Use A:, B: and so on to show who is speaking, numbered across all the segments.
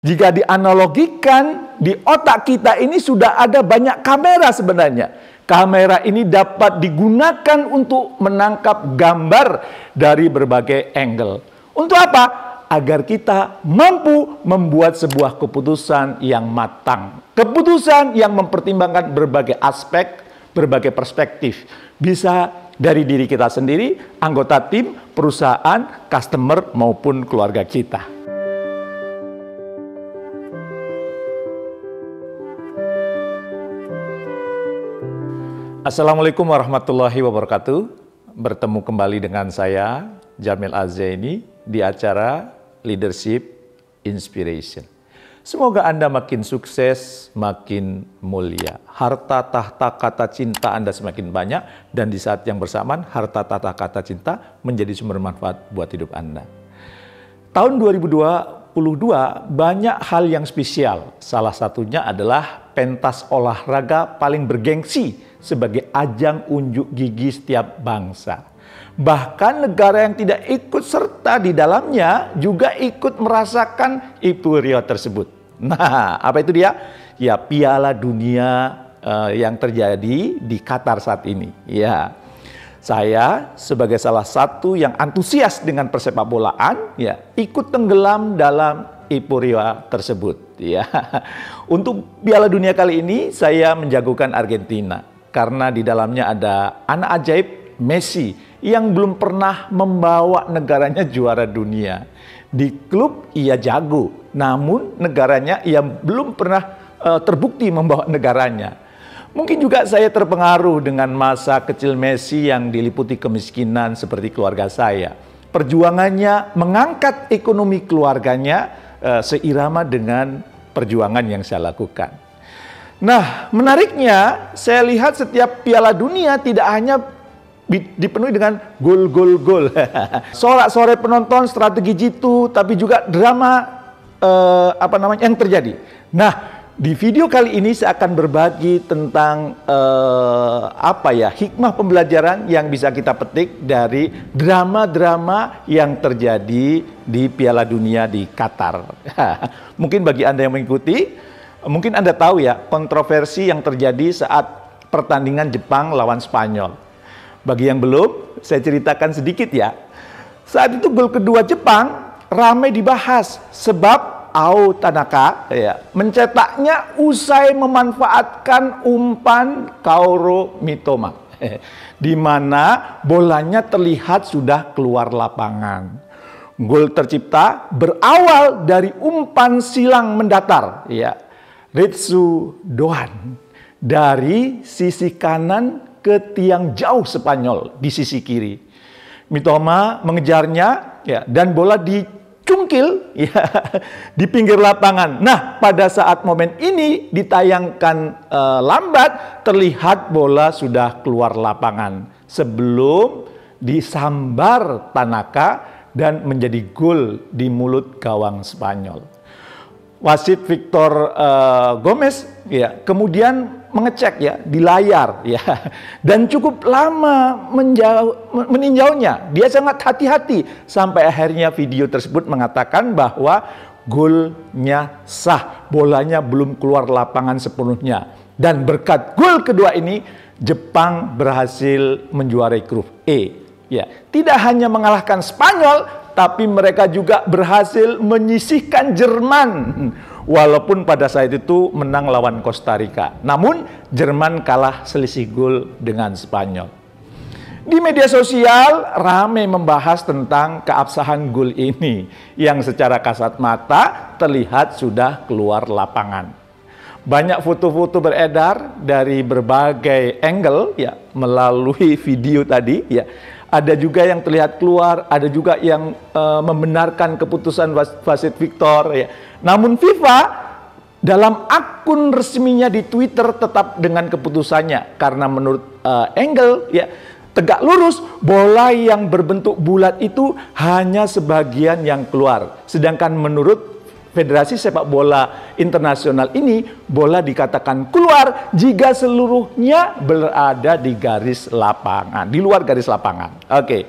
A: Jika dianalogikan, di otak kita ini sudah ada banyak kamera sebenarnya. Kamera ini dapat digunakan untuk menangkap gambar dari berbagai angle. Untuk apa? Agar kita mampu membuat sebuah keputusan yang matang. Keputusan yang mempertimbangkan berbagai aspek, berbagai perspektif. Bisa dari diri kita sendiri, anggota tim, perusahaan, customer, maupun keluarga kita. Assalamualaikum warahmatullahi wabarakatuh. Bertemu kembali dengan saya, Jamil Az-Zaini, di acara Leadership Inspiration. Semoga Anda makin sukses, makin mulia. Harta tahta kata cinta Anda semakin banyak, dan di saat yang bersamaan, harta tahta kata cinta menjadi sumber manfaat buat hidup Anda. Tahun 2022 banyak hal yang spesial. Salah satunya adalah pentas olahraga paling bergengsi sebagai ajang unjuk gigi setiap bangsa. Bahkan negara yang tidak ikut serta di dalamnya juga ikut merasakan euforia tersebut. Nah, apa itu dia? Ya, Piala Dunia yang terjadi di Qatar saat ini. Ya, saya sebagai salah satu yang antusias dengan persepak bolaan, ya, ikut tenggelam dalam euforia tersebut. Ya, untuk Piala Dunia kali ini saya menjagokan Argentina karena di dalamnya ada anak ajaib Messi yang belum pernah membawa negaranya juara dunia. Di klub ia jago, namun negaranya ia belum pernah terbukti membawa negaranya. Mungkin juga saya terpengaruh dengan masa kecil Messi yang diliputi kemiskinan seperti keluarga saya. Perjuangannya mengangkat ekonomi keluarganya seirama dengan perjuangan yang saya lakukan. Nah, menariknya saya lihat setiap Piala Dunia tidak hanya dipenuhi dengan gol-gol-gol. Sorak-sorai penonton, strategi jitu, tapi juga drama yang terjadi. Nah, di video kali ini saya akan berbagi tentang hikmah pembelajaran yang bisa kita petik dari drama-drama yang terjadi di Piala Dunia di Qatar. Mungkin bagi Anda yang mengikuti, mungkin Anda tahu ya kontroversi yang terjadi saat pertandingan Jepang lawan Spanyol. Bagi yang belum, saya ceritakan sedikit ya. Saat itu gol kedua Jepang ramai dibahas sebab Ao Tanaka mencetaknya usai memanfaatkan umpan Kaoru Mitoma, di mana bolanya terlihat sudah keluar lapangan. Gol tercipta berawal dari umpan silang mendatar, Ritsu Doan dari sisi kanan ke tiang jauh Spanyol di sisi kiri. Mitoma mengejarnya dan bola dicungkil di pinggir lapangan. Nah, pada saat momen ini ditayangkan lambat, terlihat bola sudah keluar lapangan sebelum disambar Tanaka dan menjadi gol di mulut gawang Spanyol. Wasit Victor Gomez kemudian mengecek di layar dan cukup lama meninjaunya. Dia sangat hati-hati sampai akhirnya video tersebut mengatakan bahwa golnya sah, bolanya belum keluar lapangan sepenuhnya, dan berkat gol kedua ini Jepang berhasil menjuarai grup E. Tidak hanya mengalahkan Spanyol, tapi mereka juga berhasil menyisihkan Jerman. Walaupun pada saat itu menang lawan Costa Rica. Namun Jerman kalah selisih gol dengan Spanyol. Di media sosial ramai membahas tentang keabsahan gol ini yang secara kasat mata terlihat sudah keluar lapangan. Banyak foto-foto beredar dari berbagai angle melalui video tadi Ada juga yang terlihat keluar, ada juga yang membenarkan keputusan wasit Victor. Namun FIFA dalam akun resminya di Twitter tetap dengan keputusannya karena menurut angle tegak lurus, bola yang berbentuk bulat itu hanya sebagian yang keluar. Sedangkan menurut Federasi Sepak Bola Internasional ini, bola dikatakan keluar jika seluruhnya berada di garis lapangan, di luar garis lapangan. Oke.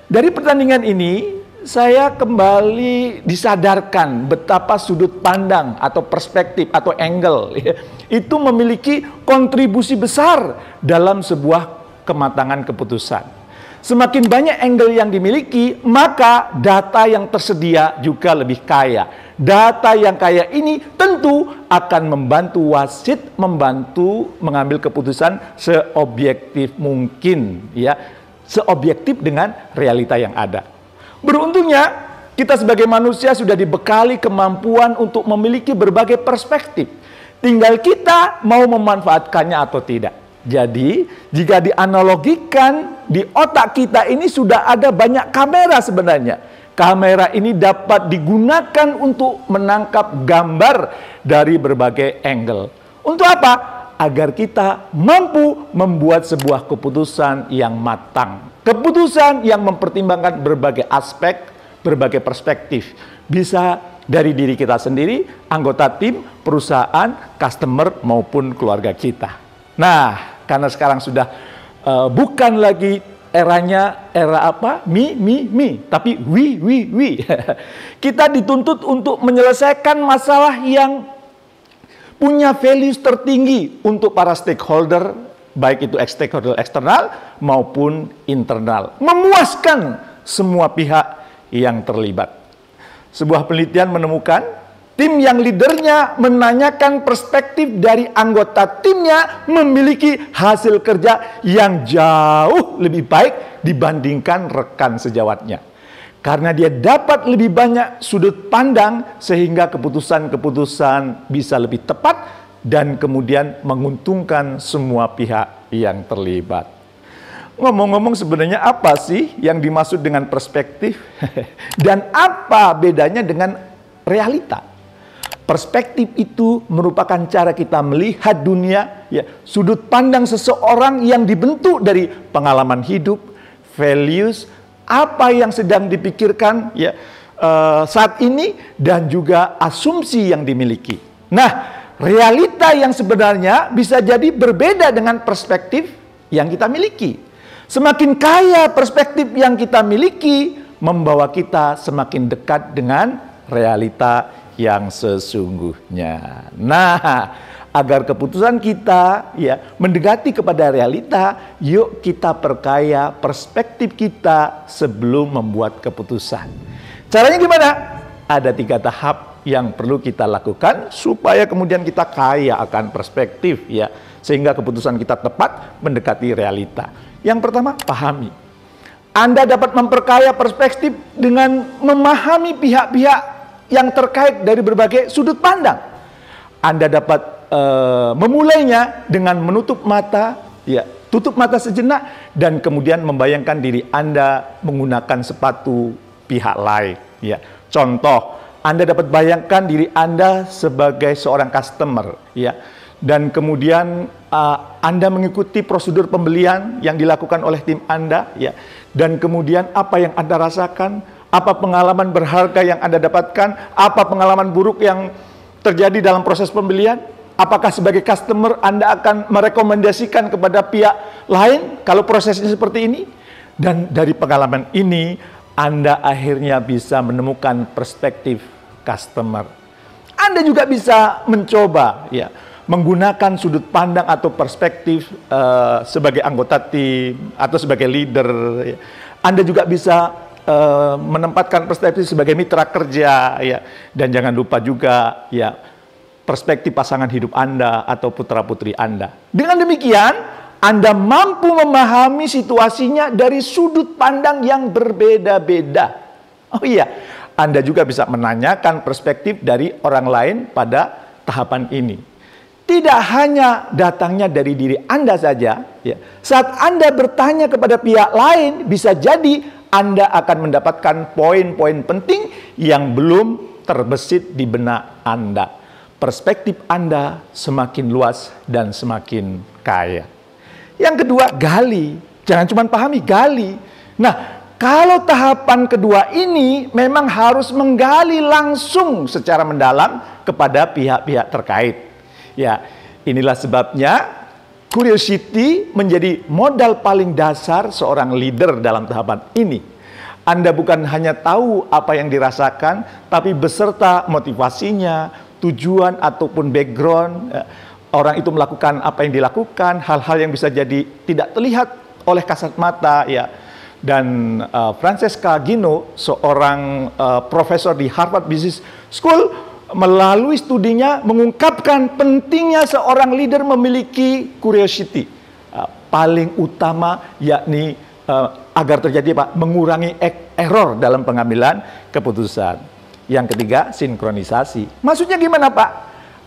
A: Dari pertandingan ini, saya kembali disadarkan betapa sudut pandang atau perspektif atau angle itu memiliki kontribusi besar dalam sebuah kematangan keputusan. Semakin banyak angle yang dimiliki, maka data yang tersedia juga lebih kaya. Data yang kaya ini tentu akan membantu wasit, membantu mengambil keputusan seobjektif mungkin, ya, seobjektif dengan realita yang ada. Beruntungnya kita sebagai manusia sudah dibekali kemampuan untuk memiliki berbagai perspektif. Tinggal kita mau memanfaatkannya atau tidak. Jadi, jika dianalogikan, di otak kita ini sudah ada banyak kamera sebenarnya. Kamera ini dapat digunakan untuk menangkap gambar dari berbagai angle. Untuk apa? Agar kita mampu membuat sebuah keputusan yang matang. Keputusan yang mempertimbangkan berbagai aspek, berbagai perspektif. Bisa dari diri kita sendiri, anggota tim, perusahaan, customer, maupun keluarga kita. Nah, karena sekarang sudah bukan lagi eranya era apa? Me, tapi we. Kita dituntut untuk menyelesaikan masalah yang punya values tertinggi untuk para stakeholder, baik itu stakeholder eksternal maupun internal. Memuaskan semua pihak yang terlibat. Sebuah penelitian menemukan tim yang leadernya menanyakan perspektif dari anggota timnya memiliki hasil kerja yang jauh lebih baik dibandingkan rekan sejawatnya. Karena dia dapat lebih banyak sudut pandang sehingga keputusan-keputusan bisa lebih tepat dan kemudian menguntungkan semua pihak yang terlibat. Ngomong-ngomong, sebenarnya apa sih yang dimaksud dengan perspektif? Dan apa bedanya dengan realita? Perspektif itu merupakan cara kita melihat dunia, ya, sudut pandang seseorang yang dibentuk dari pengalaman hidup, values, apa yang sedang dipikirkan ya saat ini, dan juga asumsi yang dimiliki. Nah, realita yang sebenarnya bisa jadi berbeda dengan perspektif yang kita miliki. Semakin kaya perspektif yang kita miliki, membawa kita semakin dekat dengan realita yang sesungguhnya. Nah, agar keputusan kita ya mendekati kepada realita, yuk kita perkaya perspektif kita sebelum membuat keputusan. Caranya gimana? Ada 3 tahap yang perlu kita lakukan supaya kemudian kita kaya akan perspektif ya, sehingga keputusan kita tepat mendekati realita. Yang pertama, pahami. Anda dapat memperkaya perspektif dengan memahami pihak-pihak yang terkait dari berbagai sudut pandang. Anda dapat memulainya dengan menutup mata, ya, tutup mata sejenak, dan kemudian membayangkan diri Anda menggunakan sepatu pihak lain. Ya. Contoh, Anda dapat bayangkan diri Anda sebagai seorang customer, ya, dan kemudian Anda mengikuti prosedur pembelian yang dilakukan oleh tim Anda, ya, dan kemudian apa yang Anda rasakan. Apa pengalaman berharga yang Anda dapatkan? Apa pengalaman buruk yang terjadi dalam proses pembelian? Apakah sebagai customer Anda akan merekomendasikan kepada pihak lain kalau prosesnya seperti ini? Dan dari pengalaman ini, Anda akhirnya bisa menemukan perspektif customer. Anda juga bisa mencoba ya, menggunakan sudut pandang atau perspektif sebagai anggota tim atau sebagai leader. Ya. Anda juga bisa menempatkan perspektif sebagai mitra kerja ya, dan jangan lupa juga ya perspektif pasangan hidup Anda atau putra-putri Anda. Dengan demikian, Anda mampu memahami situasinya dari sudut pandang yang berbeda-beda. Oh iya, Anda juga bisa menanyakan perspektif dari orang lain pada tahapan ini. Tidak hanya datangnya dari diri Anda saja, ya. Saat Anda bertanya kepada pihak lain, bisa jadi Anda akan mendapatkan poin-poin penting yang belum terbesit di benak Anda. Perspektif Anda semakin luas dan semakin kaya. Yang kedua, gali. Jangan cuma pahami, gali. Nah, kalau tahapan kedua ini memang harus menggali langsung secara mendalam kepada pihak-pihak terkait. Ya, inilah sebabnya curiosity menjadi modal paling dasar seorang leader dalam tahapan ini. Anda bukan hanya tahu apa yang dirasakan, tapi beserta motivasinya, tujuan ataupun background, orang itu melakukan apa yang dilakukan, hal-hal yang bisa jadi tidak terlihat oleh kasat mata, ya. Dan Francesca Gino, seorang profesor di Harvard Business School, melalui studinya mengungkapkan pentingnya seorang leader memiliki curiosity. Paling utama yakni agar terjadi mengurangi error dalam pengambilan keputusan. Yang ketiga, sinkronisasi. Maksudnya gimana, Pak?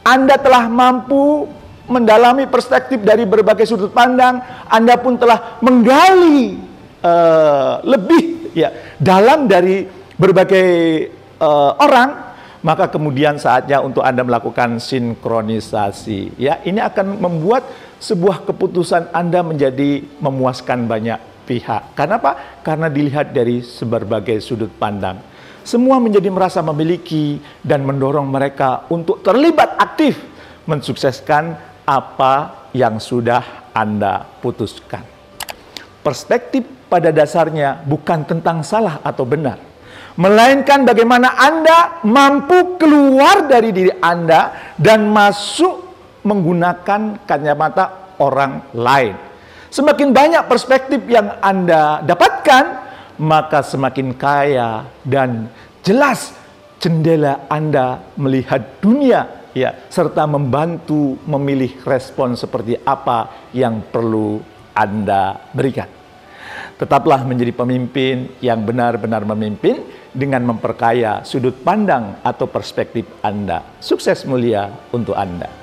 A: Anda telah mampu mendalami perspektif dari berbagai sudut pandang, Anda pun telah menggali lebih dalam dari berbagai orang, maka kemudian saatnya untuk Anda melakukan sinkronisasi. Ya, ini akan membuat sebuah keputusan Anda menjadi memuaskan banyak pihak. Karena apa? Karena dilihat dari berbagai sudut pandang. Semua menjadi merasa memiliki dan mendorong mereka untuk terlibat aktif mensukseskan apa yang sudah Anda putuskan. Perspektif pada dasarnya bukan tentang salah atau benar, melainkan bagaimana Anda mampu keluar dari diri Anda dan masuk menggunakan kacamata orang lain. Semakin banyak perspektif yang Anda dapatkan, maka semakin kaya dan jelas jendela Anda melihat dunia, ya, serta membantu memilih respon seperti apa yang perlu Anda berikan. Tetaplah menjadi pemimpin yang benar-benar memimpin dengan memperkaya sudut pandang atau perspektif Anda. Sukses mulia untuk Anda.